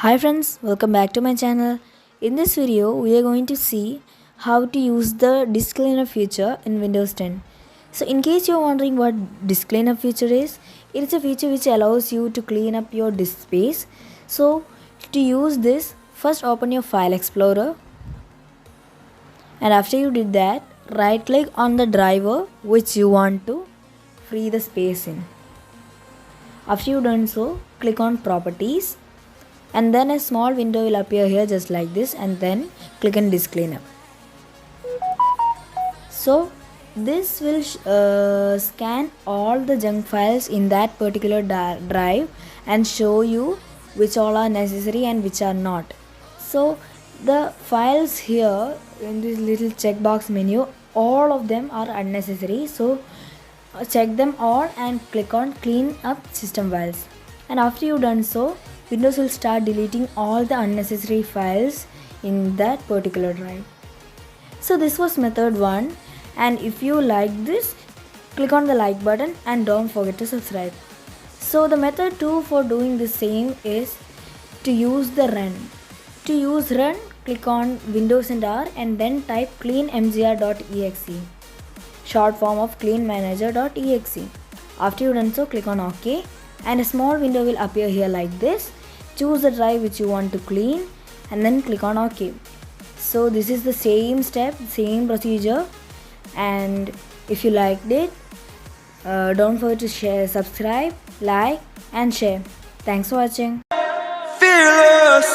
Hi friends, welcome back to my channel. In this video, we are going to see how to use the disk cleaner feature in Windows 10. So in case you're wondering what disk cleaner feature is, it is a feature which allows you to clean up your disk space. So to use this, first open your file explorer, and after you did that, right click on the driver which you want to free the space in. After you done so, click on properties, and then a small window will appear here just like this, and then click on disk cleanup. So this will scan all the junk files in that particular drive and show you which all are necessary and which are not. So the files here in this little checkbox menu, all of them are unnecessary, so check them all and click on clean up system files. And after you done so, Windows will start deleting all the unnecessary files in that particular drive. So this was method 1, and if you like this, click on the like button and don't forget to subscribe. So the method 2 for doing the same is to use the run. To use run, click on Windows and R and then type cleanmgr.exe, short form of cleanmanager.exe. After you done so, click on OK, and a small window will appear here like this. Choose the drive which you want to clean and then click on OK. So this is the same step, same procedure, and if you liked it, don't forget to share, subscribe, like and share. Thanks for watching. Fearless.